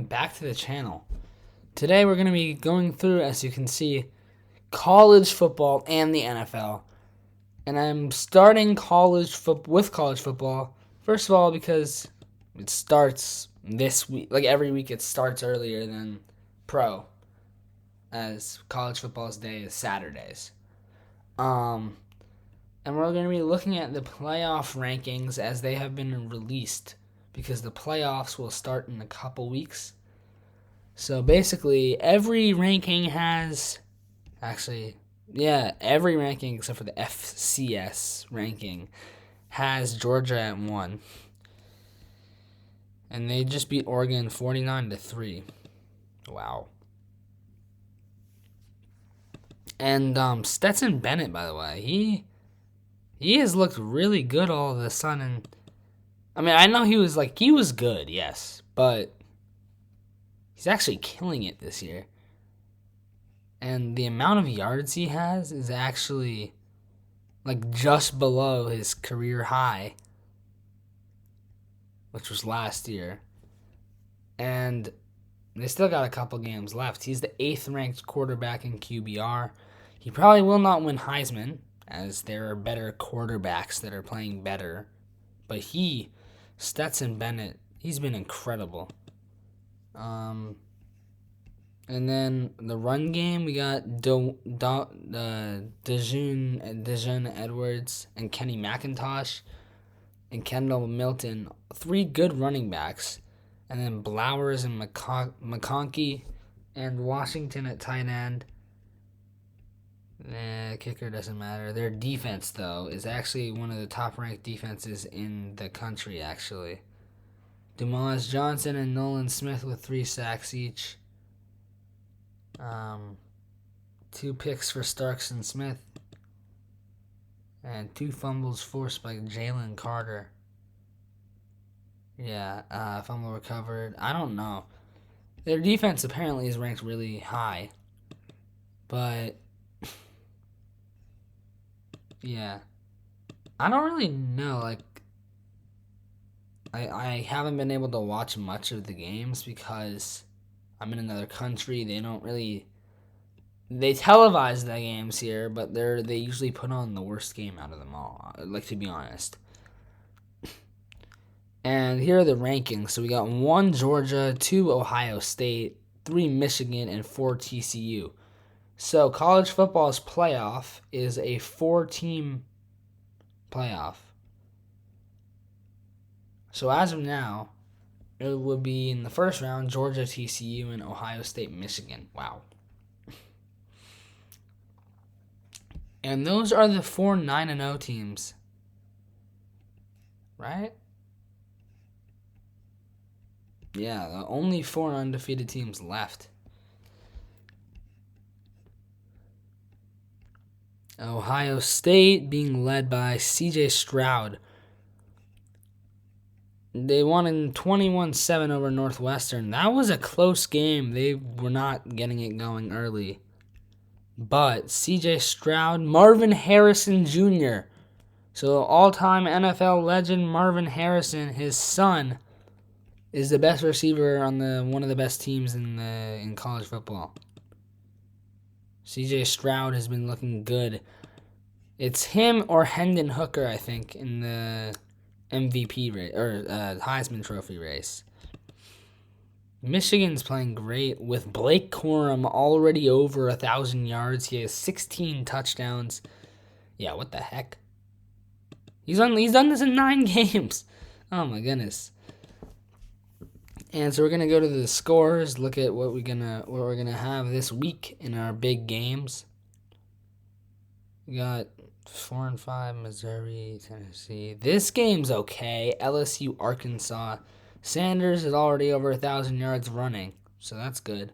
welcome back to the channel. Today we're going to be going through, as you can see, college football and the NFL. And I'm starting with college football, first of all, because it starts this week. Like every week it starts earlier than pro, as college football's day is Saturdays. And we're going to be looking at the playoff rankings as they have been released, because the playoffs will start in a couple weeks. So basically, every ranking has, every ranking except for the FCS ranking has Georgia at 1. And they just beat Oregon 49-3. Wow. And Stetson Bennett, by the way, he has looked really good all of a sudden. I mean, I know he was good, yes, but he's actually killing it this year. And the amount of yards he has is actually just below his career high, which was last year. And they still got a couple games left. He's the 8th ranked quarterback in QBR. He probably will not win Heisman, as there are better quarterbacks that are playing better. But Stetson Bennett, he's been incredible. And then the run game, we got Dejon Edwards and Kenny McIntosh and Kendall Milton, 3 good running backs. And then Blowers and McConkey and Washington at tight end. Kicker doesn't matter. Their defense, though, is actually one of the top-ranked defenses in the country, actually. Dumas Johnson and Nolan Smith with 3 sacks each. 2 picks for Starks and Smith. And 2 fumbles forced by Jalen Carter. Fumble recovered. I don't know. Their defense apparently is ranked really high. But yeah, I don't really know. I haven't been able to watch much of the games because I'm in another country. They televise the games here, but they usually put on the worst game out of them all, to be honest. And here are the rankings. So we got 1 Georgia, 2 Ohio State, 3 Michigan, and 4 TCU. So college football's playoff is a 4-team playoff. So as of now, it would be in the first round, Georgia, TCU, and Ohio State, Michigan. Wow. And those are the 4 9-0 teams. Right? Yeah, the only 4 undefeated teams left. Ohio State being led by C.J. Stroud. They won in 21-7 over Northwestern. That was a close game. They were not getting it going early. But C.J. Stroud, Marvin Harrison Jr., so all-time NFL legend Marvin Harrison, his son, is the best receiver on one of the best teams in college football. C.J. Stroud has been looking good. It's him or Hendon Hooker, I think, in the MVP race, or Heisman Trophy race. Michigan's playing great with Blake Corum already over 1,000 yards. He has 16 touchdowns. Yeah, what the heck? He's done this in 9 games. Oh my goodness. And so we're gonna go to the scores, look at what we're gonna have this week in our big games. We got 4 and 5, Missouri, Tennessee. This game's okay. LSU, Arkansas. Sanders is already over 1,000 yards running, so that's good.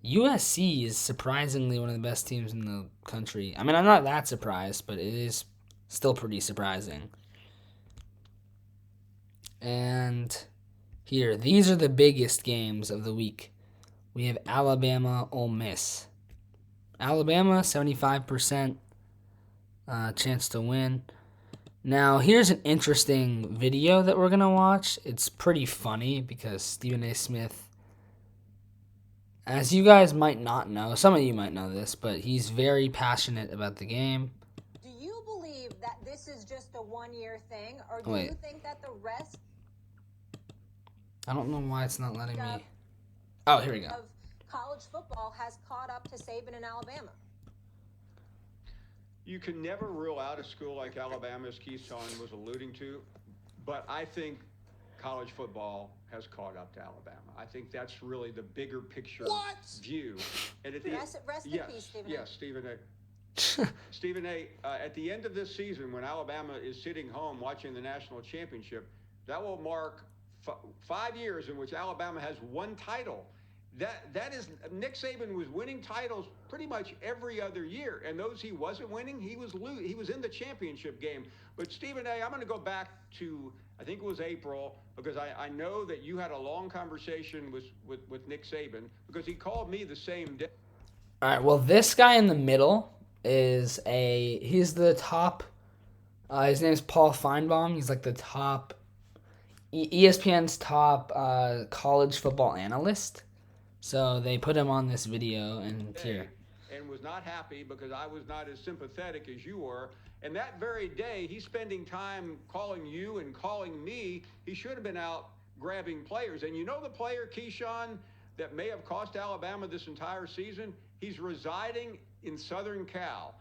USC is surprisingly one of the best teams in the country. I mean, I'm not that surprised, but it is still pretty surprising. And here, these are the biggest games of the week. We have Alabama, Ole Miss. Alabama, 75% chance to win. Now, here's an interesting video that we're going to watch. It's pretty funny because Stephen A. Smith As you guys might not know, some of you might know this, but he's very passionate about the game. Do you believe that this is just a one-year thing, or do you think that the rest? I don't know why it's not letting me. Oh, here we go. Of college football has caught up to Saban in Alabama. You can never rule out a school like Alabama, as Keyshawn was alluding to, but I think college football has caught up to Alabama. I think that's really the bigger picture view. And at the Rest in peace, Stephen A. Yes, Stephen A. Stephen A., at the end of this season, when Alabama is sitting home watching the national championship, that will mark 5 years in which Alabama has one title. That is, Nick Saban was winning titles pretty much every other year, and those he wasn't winning, he was in the championship game. But Stephen A., I'm going to go back to, I think it was April, because I know that you had a long conversation with Nick Saban, because he called me the same day. All right, well, this guy in the middle he's the top, his name is Paul Feinbaum. He's like the top, ESPN's top college football analyst. So they put him on this video, and here. And was not happy because I was not as sympathetic as you were. And that very day, he's spending time calling you and calling me. He should have been out grabbing players. And you know the player, Keyshawn, that may have cost Alabama this entire season? He's residing in Southern Cal.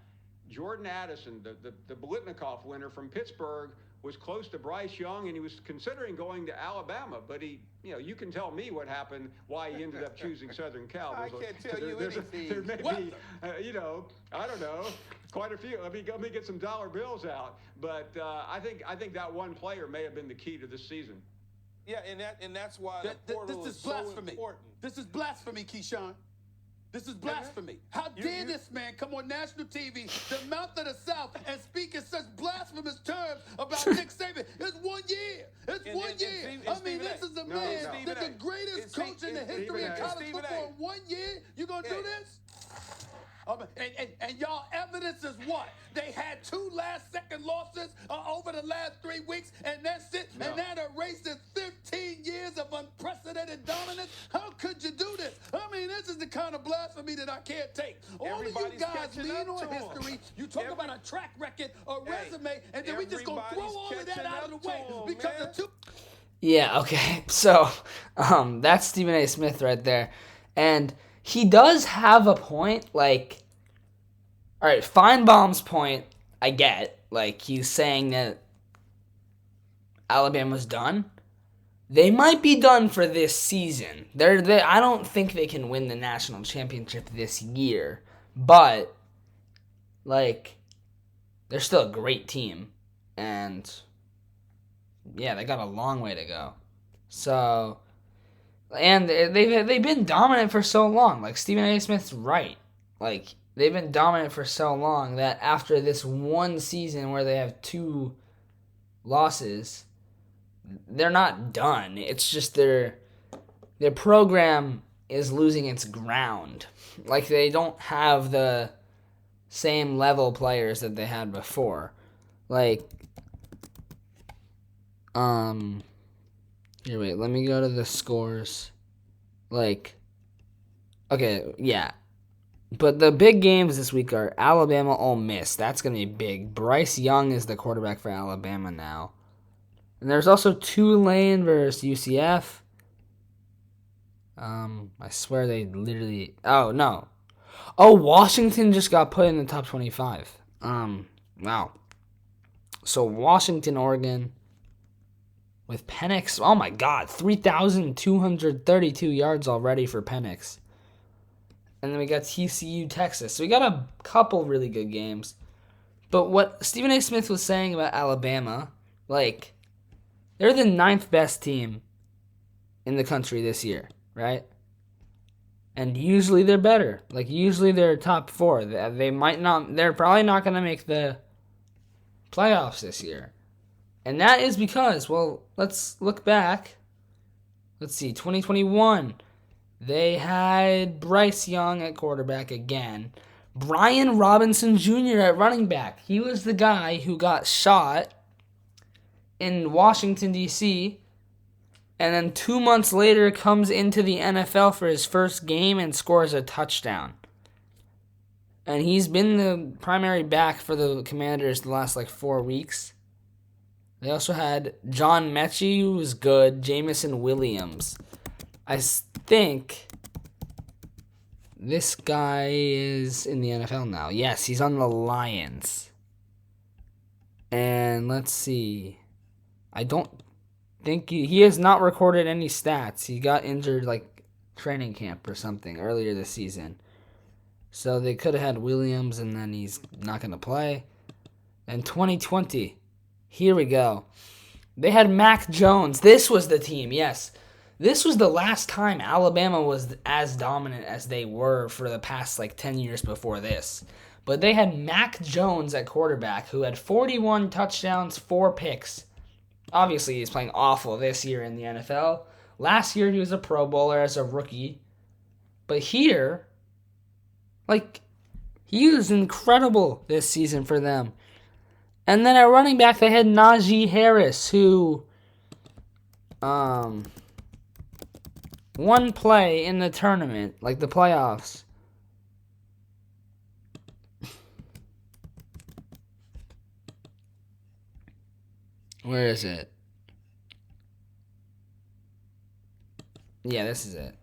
Jordan Addison, the Biletnikoff winner from Pittsburgh, was close to Bryce Young, and he was considering going to Alabama, but you can tell me what happened, why he ended up choosing Southern Cal. I can't tell you anything. There may be, I don't know, quite a few. Let me get some dollar bills out. But I think that one player may have been the key to this season. Yeah, and that's why the portal this is so blasphemy. important. This is blasphemy, Keyshawn. This is blasphemy. How dare this man come on national TV, the mouth of the South, and speak in such blasphemous terms about Nick Saban? It's 1 year. It's 1 year. I mean, this is a man that's the greatest coach in the history of college football. In 1 year, you gonna do this? And y'all evidence is what? They had 2 last-second losses over the last 3 weeks, and that's it. No. And that erases 15 years of unprecedented dominance. How could you do this? I mean, this is the kind of blasphemy that I can't take. All of you guys lean on history. You talk about a track record, a resume, and then we just gonna throw all of that out of the way because of 2. Yeah, okay. So, that's Stephen A. Smith right there. And he does have a point, like, all right, Feinbaum's point, I get. Like, he's saying that Alabama's done. They might be done for this season. I don't think they can win the national championship this year. But, like, they're still a great team. And, yeah, they got a long way to go. So, and they've been dominant for so long. Like, Stephen A. Smith's right. Like, they've been dominant for so long that after this one season where they have 2 losses, they're not done. It's just their program is losing its ground. Like, they don't have the same level players that they had before. Like, here, wait, let me go to the scores. Like, okay, yeah. But the big games this week are Alabama, Ole Miss. That's going to be big. Bryce Young is the quarterback for Alabama now. And there's also Tulane versus UCF. I swear they literally... Oh, no. Oh, Washington just got put in the top 25. Wow. So Washington, Oregon with Penix. Oh, my God. 3,232 yards already for Penix. And then we got TCU, Texas. So we got a couple really good games. But what Stephen A. Smith was saying about Alabama, like, they're the 9th best team in the country this year, right? And usually they're better. Like, usually they're top 4. They're probably not going to make the playoffs this year. And that is because, well, let's look back. Let's see, 2021. They had Bryce Young at quarterback again. Brian Robinson Jr. at running back. He was the guy who got shot in Washington, D.C. And then 2 months later comes into the NFL for his first game and scores a touchdown. And he's been the primary back for the Commanders the last 4 weeks. They also had John Mechie, who was good, Jameson Williams. I think this guy is in the NFL now. Yes, he's on the Lions. And let's see. I don't think he has not recorded any stats. He got injured training camp or something earlier this season. So they could have had Williams, and then he's not going to play. And 2020, here we go. They had Mac Jones. This was the team, yes. This was the last time Alabama was as dominant as they were for the past 10 years before this. But they had Mac Jones at quarterback, who had 41 touchdowns, 4 picks. Obviously, he's playing awful this year in the NFL. Last year, he was a Pro Bowler as a rookie. But here, he was incredible this season for them. And then at running back, they had Najee Harris, who one play in the tournament, the playoffs. Where is it? Yeah, this is it.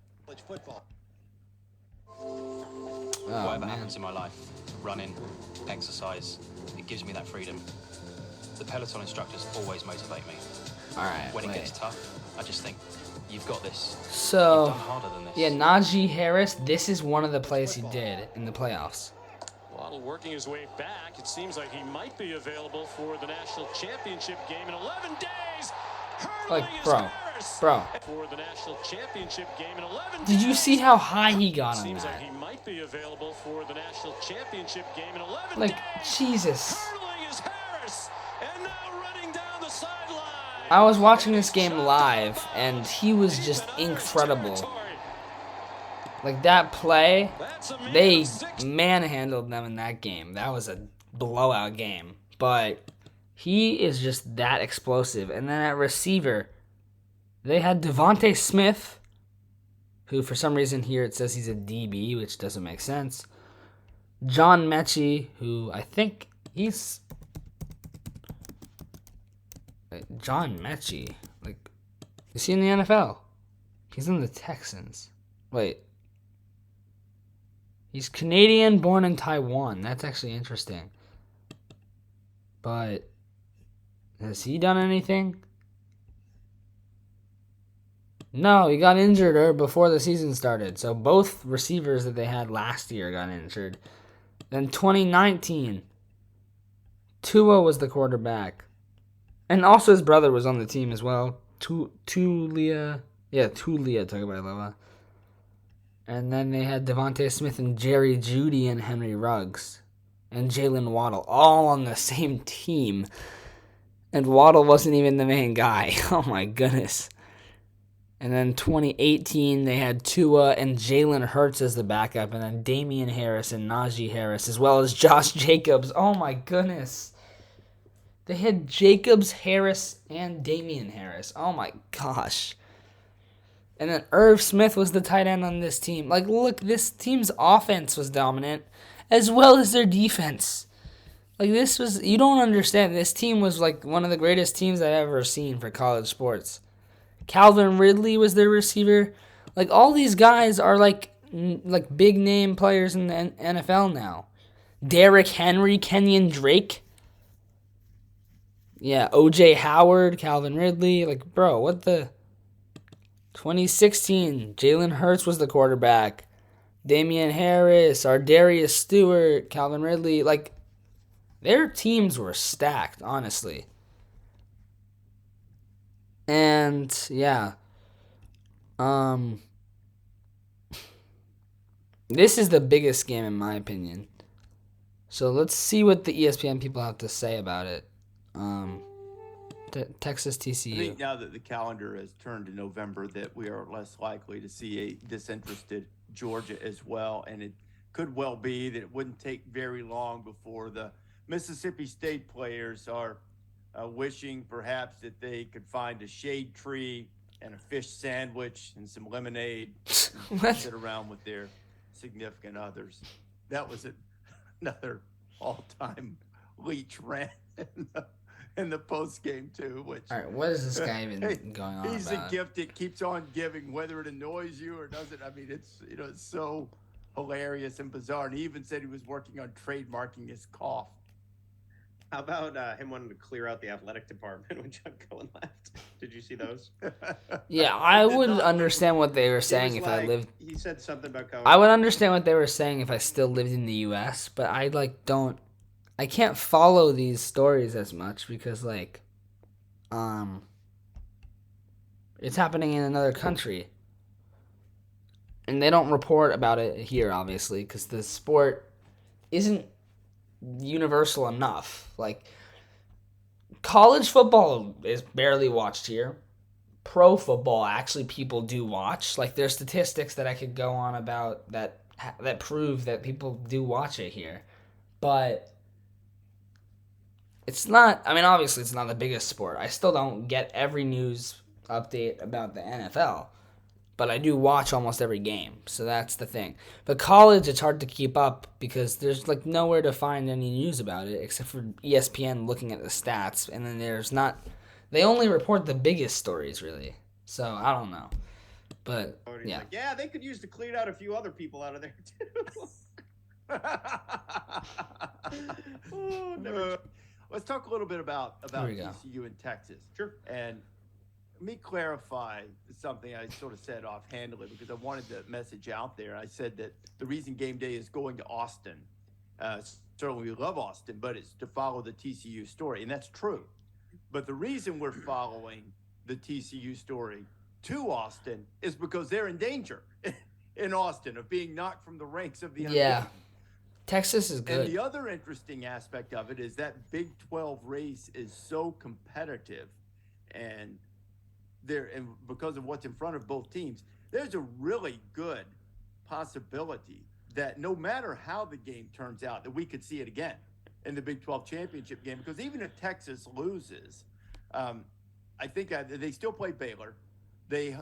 Whatever happens in my life, running, exercise, it gives me that freedom. The Peloton instructors always motivate me. All right. When it gets tough, I just think, you've got this. So, You've done harder than this. yeah, Najee Harris, this is one of the plays he did in the playoffs. Waddle working his way back. It seems like he might be available for the national championship game in 11 days. Bro. For the national championship game in 11 Did you see how high he got on Seems that? like he might be available for the national championship game in 11 days. Jesus. Hurling is Harris, and now running down the sideline. I was watching this game live, and he was just incredible. That play, they manhandled them in that game. That was a blowout game. But he is just that explosive. And then at receiver, they had Devontae Smith, who for some reason here it says he's a DB, which doesn't make sense. John Mechie, who I think he's... John Mechie. Is he in the NFL? He's in the Texans. Wait. He's Canadian, born in Taiwan. That's actually interesting. But has he done anything? No, he got injured before the season started. So both receivers that they had last year got injured. Then 2019, Tua was the quarterback. And also his brother was on the team as well. Tulia Tagovailoa. And then they had Devontae Smith and Jerry Jeudy and Henry Ruggs. And Jalen Waddle all on the same team. And Waddle wasn't even the main guy. Oh my goodness. And then 2018, they had Tua and Jalen Hurts as the backup. And then Damian Harris and Najee Harris, as well as Josh Jacobs. Oh my goodness. They had Jacobs, Harris, and Damian Harris. Oh my gosh. And then Irv Smith was the tight end on this team. Look, this team's offense was dominant, as well as their defense. You don't understand. This team was one of the greatest teams I've ever seen for college sports. Calvin Ridley was their receiver. All these guys are big name players in the NFL now. Derrick Henry, Kenyon Drake. Yeah, O.J. Howard, Calvin Ridley. Bro, what the... 2016, Jalen Hurts was the quarterback. Damian Harris, Ardarius Stewart, Calvin Ridley. Their teams were stacked, honestly. And, yeah. This is the biggest game in my opinion. So let's see what the ESPN people have to say about it. Texas TCU. I think now that the calendar has turned to November that we are less likely to see a disinterested Georgia as well. And it could well be that it wouldn't take very long before the Mississippi State players are wishing perhaps that they could find a shade tree and a fish sandwich and some lemonade. What? Sit around with their significant others. That was another all-time Leach rant in the post game too. Which, all right, what is this guy even going on he's about? a gift that keeps on giving, whether it annoys you or doesn't. I mean, it's it's so hilarious and bizarre. And he even said he was working on trademarking his cough. How about him wanting to clear out the athletic department when John Cohen left? Did you see those? Yeah, I would understand what they were saying if I lived. He said something about Cohen. I would understand what they were saying if I still lived in the U.S., but I don't. I can't follow these stories as much because it's happening in another country, and they don't report about it here, obviously, because the sport isn't universal enough. Like, college football is barely watched here. Pro football, actually, people do watch. Like, there's statistics that I could go on about that prove that people do watch it here. But it's not, I mean, obviously it's not the biggest sport. I still don't get every news update about the NFL. But I do watch almost every game, so that's the thing. But college, it's hard to keep up because there's nowhere to find any news about it except for ESPN looking at the stats, and then there's not. They only report the biggest stories, really. So I don't know, but yeah. Yeah, they could use to clean out a few other people out of there too. Let's talk a little bit about we go. TCU in Texas. Sure. And let me clarify something I sort of said offhandedly because I wanted the message out there. I said that the reason Game Day is going to Austin, certainly we love Austin, but it's to follow the TCU story, and that's true. But the reason we're following the TCU story to Austin is because they're in danger in Austin of being knocked from the ranks of the unbeaten. Yeah. Texas is good. And the other interesting aspect of it is that Big 12 race is so competitive, and because of what's in front of both teams, there's a really good possibility that no matter how the game turns out, that we could see it again in the Big 12 championship game. Because even if Texas loses, I think they still play Baylor. They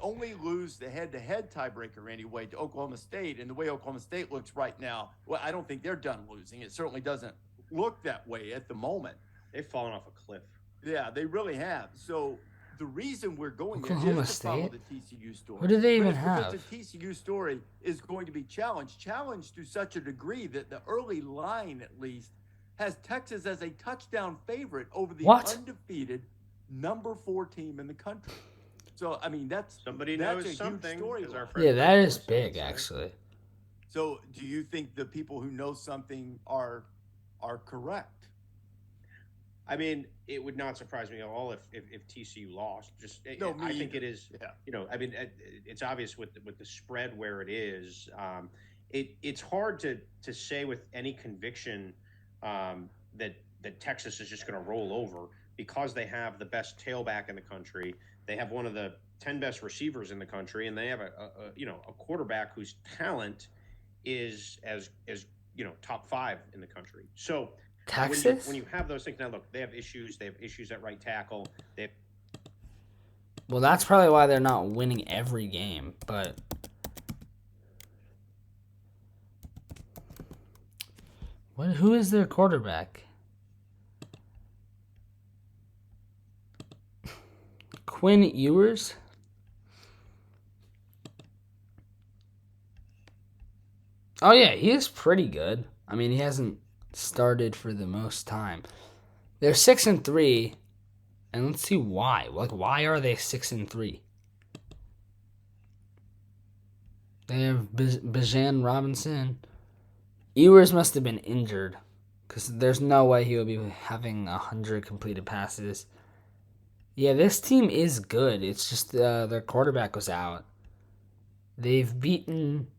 only lose the head-to-head tiebreaker anyway to Oklahoma State. And the way Oklahoma State looks right now, well, I don't think they're done losing. It certainly doesn't look that way at the moment. They've fallen off a cliff. Yeah, they really have. So the reason we're going Oklahoma there is to follow State? the TCU story. What do they even But have? because the TCU story is going to be challenged to such a degree that the early line, at least, has Texas as a touchdown favorite over the undefeated number 4 team in the country. So, I mean, that's knows a something. huge story. Yeah, that is big, actually. So, do you think the people who know something are correct? I mean, it would not surprise me at all if TCU lost. I think it is. Yeah. I mean, it's obvious with the spread where it is. It's hard to say with any conviction that Texas is just going to roll over because they have the best tailback in the country. They have one of the 10 best receivers in the country, and they have a quarterback whose talent is as top 5 in the country. So Texas, when you have those things, now look, they have issues. They have issues at right tackle. Well, that's probably why they're not winning every game. But who is their quarterback? Quinn Ewers? Oh, yeah, he is pretty good. I mean, he hasn't started for the most time. They're 6-3, and let's see why. Why are they 6-3? They have Bijan Robinson. Ewers must have been injured, because there's no way he would be having 100 completed passes. Yeah, this team is good. It's just their quarterback was out. They've beaten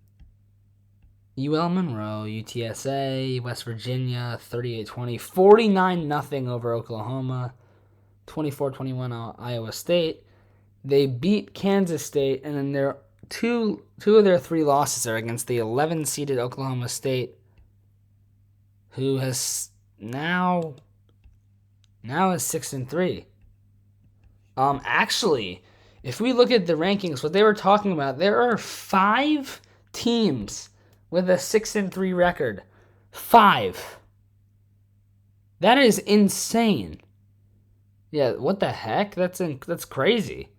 UL Monroe, UTSA, West Virginia, 38-20, 49-0 over Oklahoma, 24-21 Iowa State. They beat Kansas State, and then their two of their 3 losses are against the 11-seeded Oklahoma State, who has now is 6-3. Actually, if we look at the rankings, what they were talking about, there are 5 teams with a 6-3 record. 5. That is insane. Yeah, what the heck? That's crazy.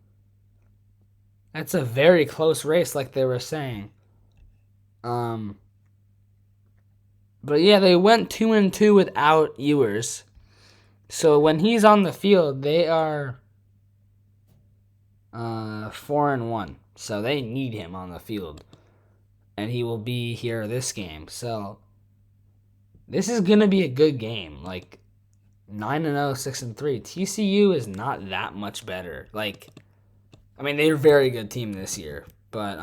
That's a very close race, like they were saying. But yeah, they went 2-2 without Ewers. So when he's on the field, they are 4-1. So they need him on the field. And he will be here this game. So this is going to be a good game. Like 9-0, 6-3. TCU is not that much better. Like, I mean, they're a very good team this year. But,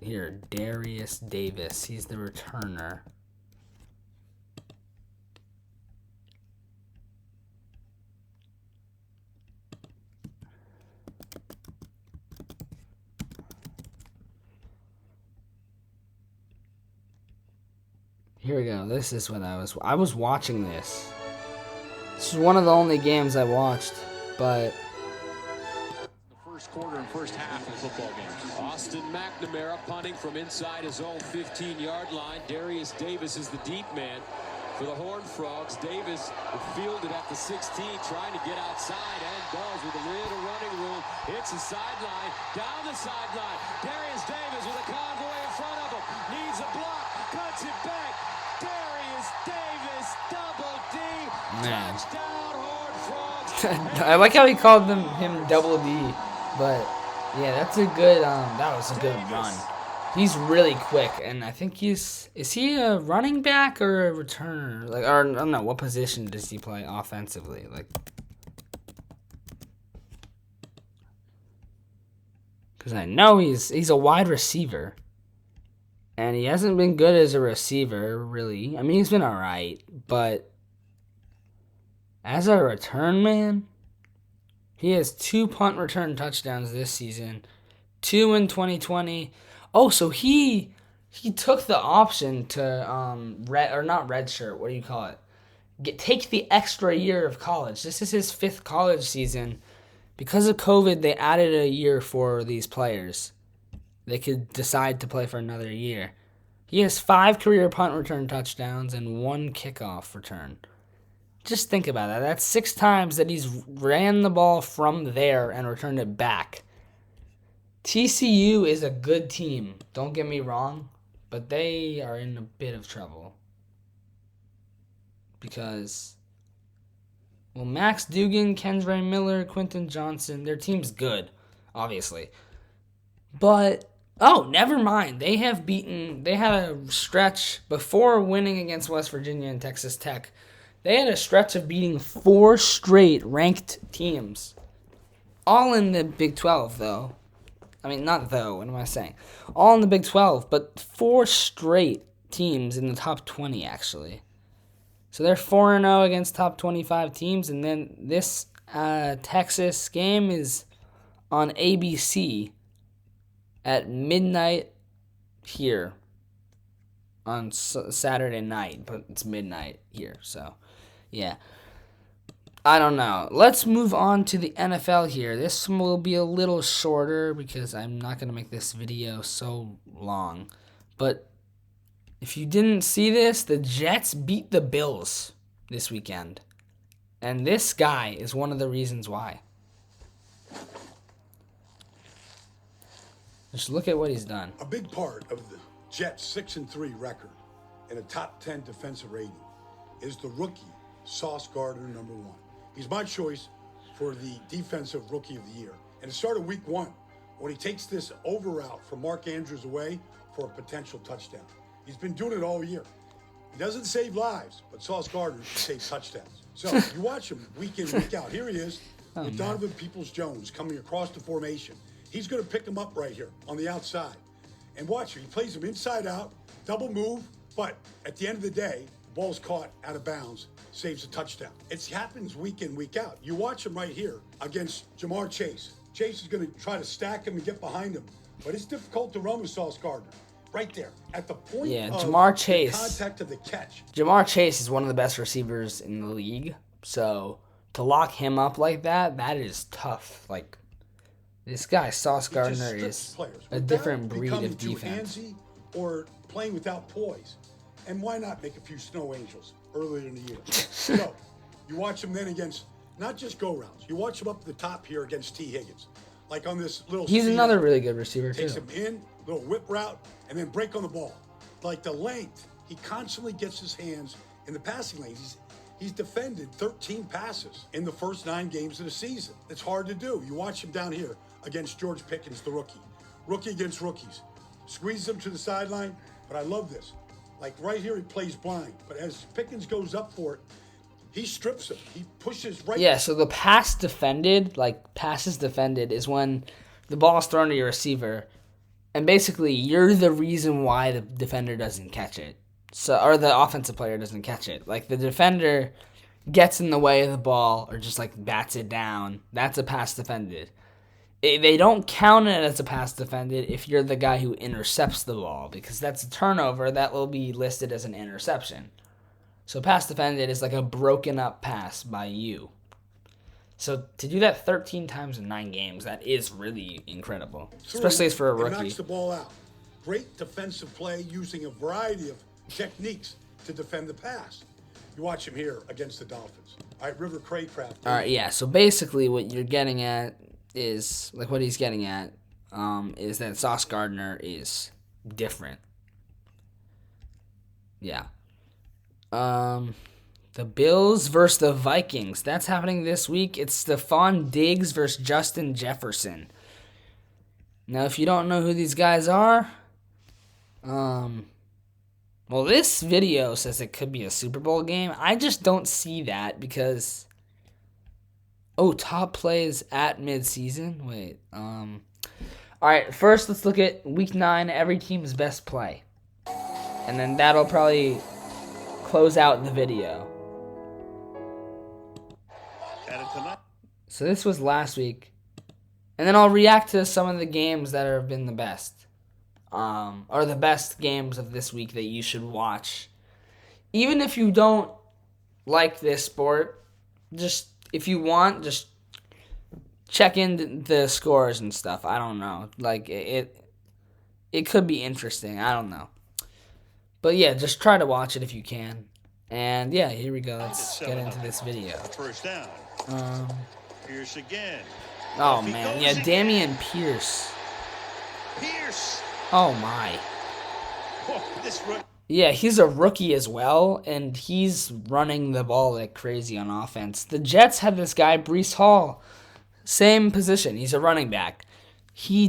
here, Darius Davis. He's the returner. Here we go. This is what I was watching this. This is one of the only games I watched, but the first quarter and first half of the football game. Austin McNamara punting from inside his own 15-yard line. Darius Davis is the deep man for the Horned Frogs. Davis fielded at the 16, trying to get outside, and does with a little running room. Hits the sideline, down the sideline. Darius Davis with a convoy in front of him. Needs a block, cuts it back. Darius Davis, double D. man. Touchdown, Horned Frogs. I like how he called him Double D, but yeah, that's a good that was a good run. He's really quick, and I think is he a running back or a returner? Like, or I don't know, what position does he play offensively? Like, because I know he's a wide receiver, and he hasn't been good as a receiver, really. I mean, he's been all right, but as a return man, he has 2 punt return touchdowns this season, 2 in 2020. Oh, so he took the option to not redshirt. What do you call it? Take the extra year of college. This is his 5th college season. Because of COVID, they added a year for these players. They could decide to play for another year. He has 5 career punt return touchdowns and 1 kickoff return. Just think about that. That's 6 times that he's ran the ball from there and returned it back. TCU is a good team, don't get me wrong, but they are in a bit of trouble. Because, well, Max Duggan, Kendre Miller, Quentin Johnson, their team's good, obviously. But, oh, never mind. They had a stretch before winning against West Virginia and Texas Tech. They had a stretch of beating 4 straight ranked teams. All in the Big 12, though. I mean, not though, what am I saying? All in the Big 12, but 4 straight teams in the top 20, actually. So they're 4-0 against top 25 teams, and then this Texas game is on ABC at midnight here on Saturday night, but it's midnight here, so yeah. I don't know. Let's move on to the NFL here. This one will be a little shorter because I'm not going to make this video so long. But if you didn't see this, the Jets beat the Bills this weekend. And this guy is one of the reasons why. Just look at what he's done. A big part of the Jets' 6-3 record and a top 10 defensive rating is the rookie, Sauce Gardner, number 1. He's my choice for the Defensive Rookie of the Year. And it started week 1 when he takes this over route from Mark Andrews away for a potential touchdown. He's been doing it all year. He doesn't save lives, but Sauce Gardner saves touchdowns. So you watch him week in, week out. Here he is with Donovan Peoples-Jones coming across the formation. He's going to pick him up right here on the outside. And watch him. He plays him inside out, double move, but at the end of the day, the ball's caught out of bounds, saves a touchdown. It happens week in, week out. You watch him right here against Jamar Chase. Chase is going to try to stack him and get behind him, but it's difficult to run with Sauce Gardner. Right there, at the point of Jamar Chase, the contact of the catch. Jamar Chase is one of the best receivers in the league, so to lock him up like that, that is tough. Like, this guy, Sauce Gardner, is a different breed of defense. Or playing without poise. And why not make a few snow angels earlier in the year? So, you watch him then against, not just go-rounds, you watch him up at the top here against T. Higgins. Like on this little... He's another really good receiver, too. Takes him in, little whip route, and then break on the ball. Like the length, he constantly gets his hands in the passing lanes. He's defended 13 passes in the first 9 games of the season. It's hard to do. You watch him down here against George Pickens, the rookie. Rookie against rookies. Squeezes him to the sideline, but I love this. Like right here, he plays blind. But as Pickens goes up for it, he strips him. He pushes right. Yeah, so the pass defended, like passes defended, is when the ball is thrown to your receiver, and basically you're the reason why the defender doesn't catch it. So, or the offensive player doesn't catch it. Like the defender gets in the way of the ball or just like bats it down. That's a pass defended. They don't count it as a pass defended if you're the guy who intercepts the ball, because that's a turnover that will be listed as an interception. So pass defended is like a broken up pass by you. So to do that 13 times in 9 games, that is really incredible, especially as for a rookie. Knocks the ball out. Great defensive play using a variety of techniques to defend the pass. You watch him here against the Dolphins. All right, River Craycraft. All right, yeah. So basically what you're getting at is, like what he's getting at, is that Sauce Gardner is different. Yeah. The Bills versus the Vikings. That's happening this week. It's Stephon Diggs versus Justin Jefferson. Now, if you don't know who these guys are, well, this video says it could be a Super Bowl game. I just don't see that because, top plays at midseason. Wait, all right, first let's look at Week 9, every team's best play. And then that'll probably close out the video. So this was last week. And then I'll react to some of the games that have been the best. Or the best games of this week that you should watch. Even if you don't like this sport, just if you want, just check in the scores and stuff. I don't know. Like it could be interesting. I don't know. But yeah, just try to watch it if you can. And yeah, here we go. Let's get into this video. First down. Pierce again. Oh man, yeah, Dameon Pierce. Pierce. Oh my. Oh, yeah, he's a rookie as well, and he's running the ball like crazy on offense. The Jets had this guy, Breece Hall, same position. He's a running back. He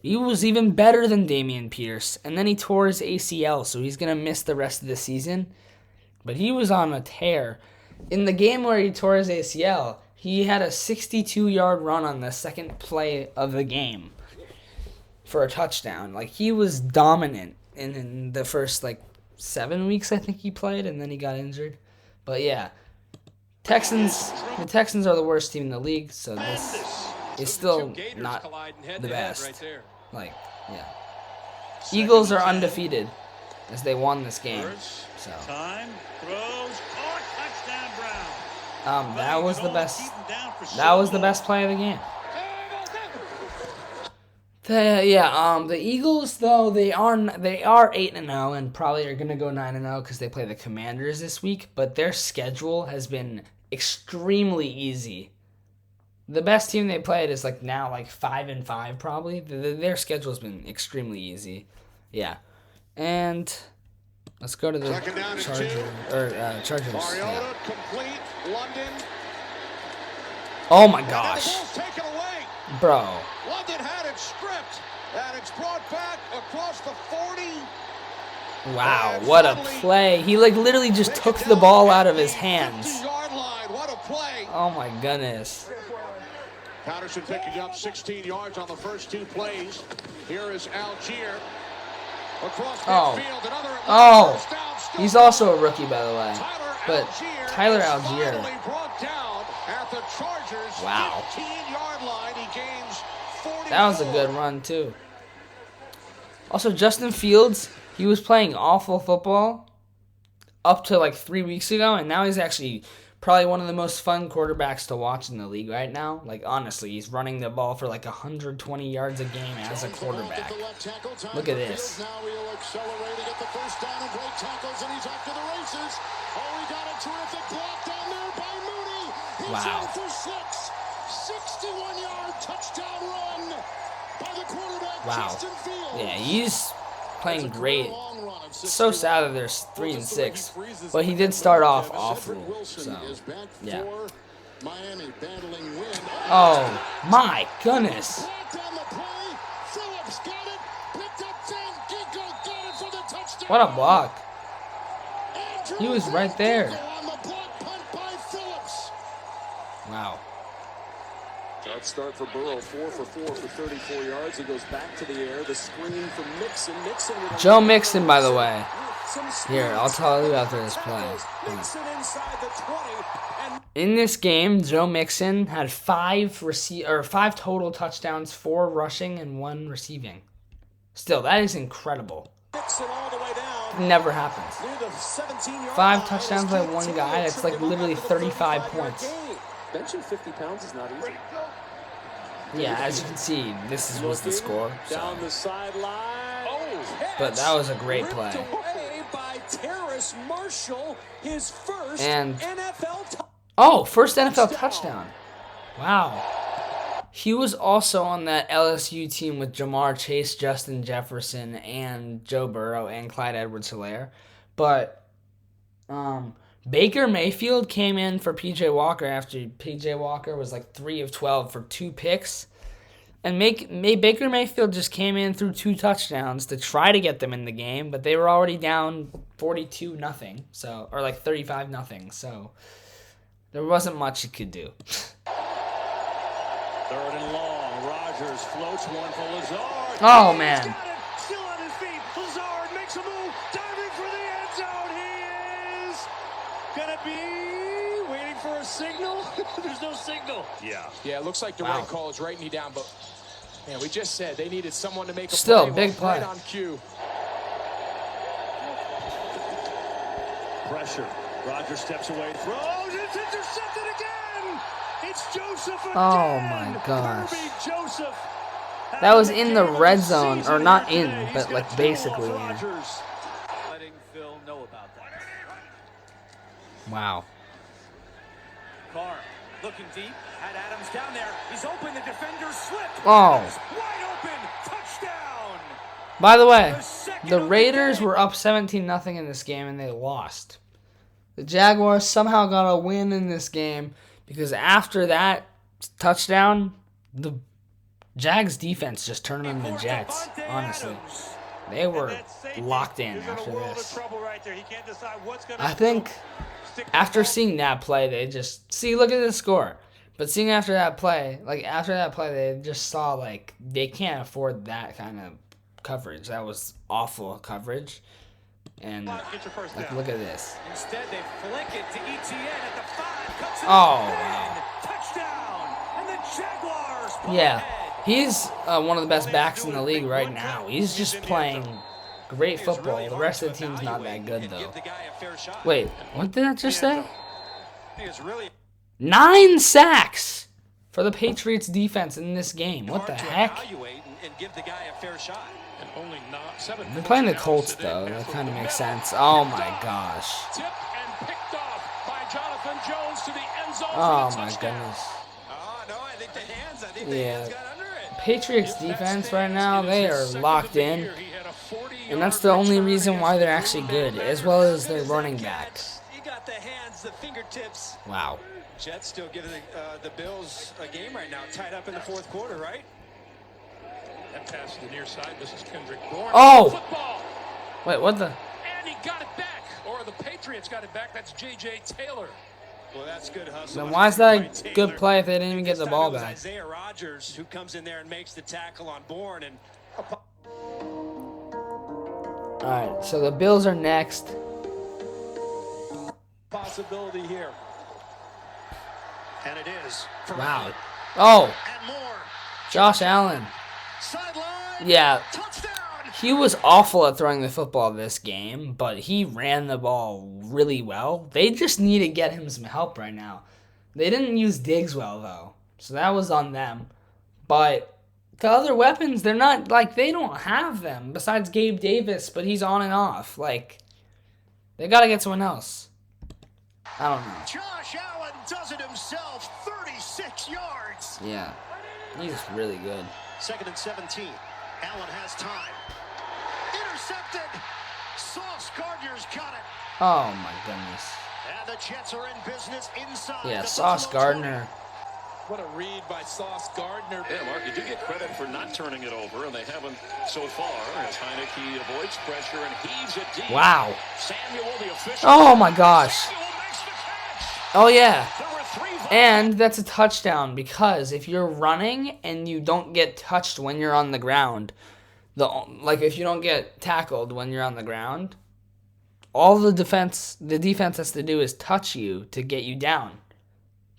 was even better than Dameon Pierce, and then he tore his ACL, so he's going to miss the rest of the season. But he was on a tear. In the game where he tore his ACL, he had a 62-yard run on the second play of the game for a touchdown. Like, he was dominant in the first, 7 weeks, I think he played, and then he got injured. But, yeah, the Texans are the worst team in the league, so this is still not the best. Eagles are undefeated as they won this game. So time, throws, touchdown Brown. That was the best. That was the best play of the game. The Eagles though they are 8-0 and probably are gonna go 9-0 because they play the Commanders this week. But their schedule has been extremely easy. The best team they played is now 5-5 probably. Their schedule has been extremely easy. Yeah, and let's go to the Chargers. Mariota, complete, London. Oh my gosh. Bro. London had it stripped, and it's brought back across the 40. Wow, what a play. He literally just took the ball out of his hands. 50-yard line, what a play. Oh my goodness. Patterson picking up 16 yards on the first 2 plays. Here is Algier. Across midfield, another first down. He's also a rookie, by the way. But Tyler Algier. Brought down at the Chargers. Wow. 15-yard line. He gains 44. That was a good run, too. Also, Justin Fields, he was playing awful football up to 3 weeks ago, and now he's actually probably one of the most fun quarterbacks to watch in the league right now. Like, honestly, he's running the ball for like 120 yards a game as a quarterback. Look at this. Now he'll accelerate to get the first down and break tackles, and he's off to the races. Oh, he got a terrific block down there by Mooney. He's in for 6. 61-yard touchdown run by the quarterback, Justin Fields. Yeah, he's playing great. So sad that they're 3-6, but he did start off awful. So, yeah. Oh my goodness! What a block! He was right there. Wow. Tough start for Burrow, 4 for 4 for 34 yards. He goes back to the air. The screen from Mixon. Joe Mixon, by the way. Here, I'll tell you after this play. In this game, Joe Mixon had 5 total touchdowns, 4 rushing and 1 receiving. Still, that is incredible. It never happens. 5 touchdowns by one guy. That's like literally 35 points. Benching 50 pounds is not easy. Yeah, as you can see, this was the score. So. Down the sideline. But that was a great play. By Terrace Marshall, his first and NFL first NFL touchdown. Wow. He was also on that LSU team with Jamar Chase, Justin Jefferson, and Joe Burrow and Clyde Edwards-Helaire. But Baker Mayfield came in for P.J. Walker after P.J. Walker was like 3 of 12 for 2 picks. And Baker Mayfield just came in through 2 touchdowns to try to get them in the game, but they were already down 42-0, so or like 35-0. So there wasn't much he could do. 3rd and long. Rodgers floats one for Lazard. Oh man. Still on his feet. Lazard makes a move, diving for the end zone. He is gonna be waiting for a signal. There's no signal. Yeah. Yeah, it looks like the right call is writing you down, but man, we just said they needed someone to make a still play. Big play. Right on cue. Pressure. Rodgers steps away, throws. It's intercepted again. It's Joseph again. Oh my gosh. Joseph. That was in the red zone, or not in, but like basically in. Letting Phil know about that. Wow. Carr looking deep, had Adams down there. He's open, the defender slipped. Oh. Wide open, touchdown. By the way, the Raiders were up 17-0 in this game and they lost. The Jaguars somehow got a win in this game because after that touchdown, the Jags defense just turned them into Jets, honestly. They were locked in after this. I think after seeing that play, they just look at the score. But seeing after that play, they just saw like they can't afford that kind of coverage. That was awful coverage. And like, look at this. Instead, they flick it to Etienne at the 5. Cuts it wow. Touchdown. And the Jaguars. Yeah, he's one of the best backs in the league right now. He's just playing great football. The rest of the team's not that good, though. Wait, what did I just say? 9 sacks for the Patriots defense in this game. What the heck? They're playing the Colts, though. That kind of makes sense. Oh, my gosh. Oh, my goodness. Yeah. Patriots defense right now, they are locked in. And that's the only reason why they're actually good, as well as their running backs. He got the hands, the fingertips. Wow. Jets still giving the Bills a game right now, tied up in the 4th quarter, right? That pass to the near side. This is Kendrick Bourne. Oh! Football. Wait, what the? And he got it back. Or the Patriots got it back. That's J.J. Taylor. Well, that's good hustle. Then why is that a good play if they didn't even get the ball back? Isaiah Rodgers, who comes in there and makes the tackle on Bourne. And all right, so the Bills are next. Possibility here. And it is. Wow. Oh. Josh Allen. Yeah. He was awful at throwing the football this game, but he ran the ball really well. They just need to get him some help right now. They didn't use Diggs well, though, so that was on them. But the other weapons, they're not, like, they don't have them besides Gabe Davis, but he's on and off. Like, they got to get someone else. I don't know. Josh Allen does it himself, 36 yards. Yeah, he's really good. 2nd and 17. Allen has time. Intercepted. Sauce Gardner's got it. Oh, my goodness. And the Jets are in business inside. Yeah, Sauce Gardner. What a read by Sauce Gardner. Yeah, Mark, you do get credit for not turning it over, and they haven't so far, as Heineke avoids pressure and heaves it deep. Wow. Samuel, the official. Oh, my gosh. Oh, yeah. And that's a touchdown, because if you're running and you don't get touched when you're on the ground, like if you don't get tackled when you're on the ground, all the defense has to do is touch you to get you down.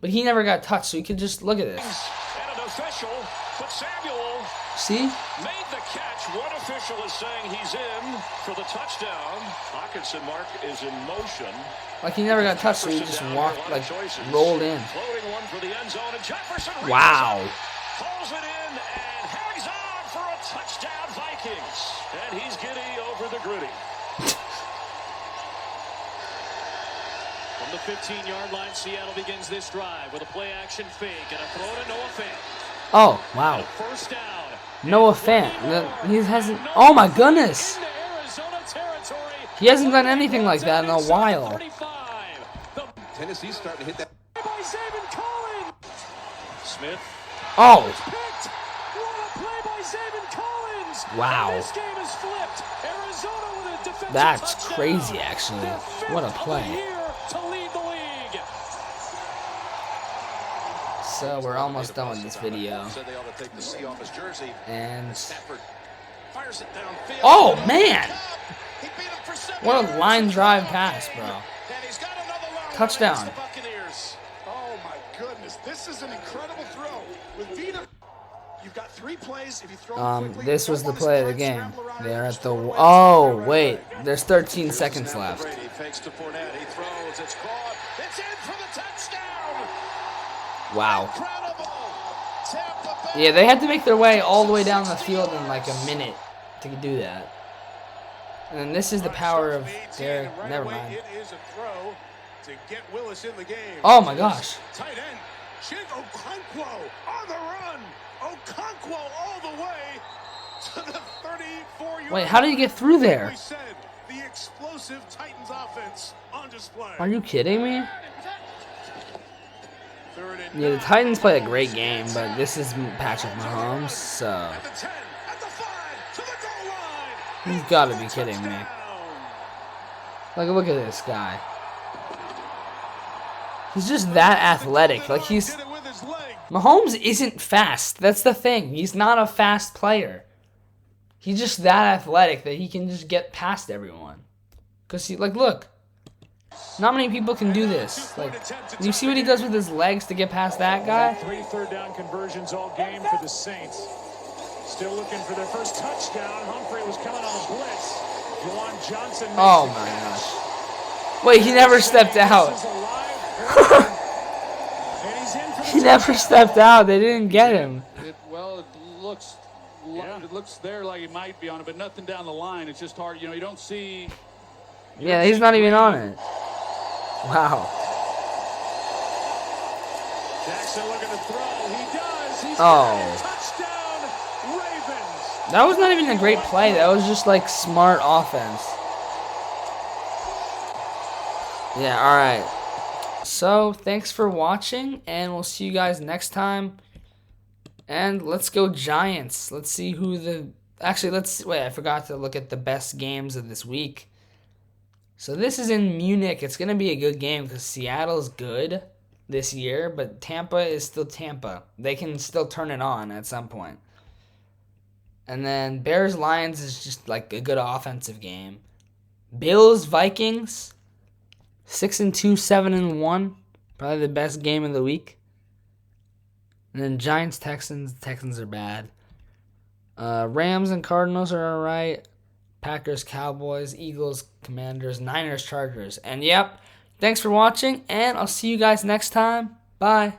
But he never got touched, so you could just look at this. And an official, but Samuel See? made the catch. One official is saying he's in for the touchdown. Hockenson, Mark, is in motion. Like he never got touched, so he just walked, like, rolled in. Floating one for the end zone, and Jefferson Wow. pulls it in and hangs on for a touchdown, Vikings. And he's giddy over the gritty. From the 15-yard line, Seattle begins this drive with a play-action fake and a throw to Noah Fant. Oh, wow. First down. Noah Fant. He hasn't... Oh, my goodness. He hasn't done anything like that in a while. Tennessee's starting to hit that. By Zaven Collins. Smith. Oh. What a play by Zaven Collins. Wow. And this game is flipped. Arizona with a defensive That's touchdown. crazy, actually. What a play. To lead the league. So we're almost done with this video. Said they ought to take the C off his jersey. And... Stafford fires it downfield. Oh, man. What a line drive pass, bro. Touchdown. Oh my goodness, this is an incredible throw. With Vita, you've got 3 plays. If you throw quickly, This was the play of the game. They're at the... Oh, wait. There's 13 seconds left. Brady fakes to Fournette. He throws. It's caught. It's in for the touchdown. Wow. Yeah, they had to make their way all the way down the field in like a minute to do that. And this is the power of Derek. Never mind. It is a throw to get Willis in the game. Oh my gosh. Tight end, Chig Okonkwo on the run. Okonkwo all the way to the 34-yard. Wait, how did you get through there? We said the explosive Titans offense on display. Are you kidding me? Yeah, the Titans play a great game, but this is Patrick Mahomes, so... He's got to be kidding me. Like, look at this guy. He's just that athletic. Like, he's... Mahomes isn't fast. That's the thing. He's not a fast player. He's just that athletic that he can just get past everyone. Because, he, like, look. Not many people can do this. Like, you see what he does with his legs to get past that guy? 3 third-down conversions all game for the Saints. Still looking for their first touchdown. Humphrey was coming on a blitz. Juwan Johnson. Oh my gosh. Wait, he never stepped out. He never stepped out. They didn't get him. It looks there like it might be on it, but nothing down the line. It's just hard. You know, you don't see. Yeah, he's not even on it. Wow. Jackson looking to throw. He does. He's touchdown, Ravens. That was not even a great play. That was just like smart offense. Yeah, alright. So, thanks for watching, and we'll see you guys next time. And let's go Giants. Let's see who the... Actually, wait, I forgot to look at the best games of this week. So this is in Munich. It's going to be a good game because Seattle's good this year, but Tampa is still Tampa. They can still turn it on at some point. And then Bears-Lions is just like a good offensive game. Bills-Vikings, 6-2, 7-1. Probably the best game of the week. And then Giants-Texans. The Texans are bad. Rams and Cardinals are all right. Packers, Cowboys, Eagles, Commanders, Niners, Chargers. And yep, thanks for watching, and I'll see you guys next time. Bye.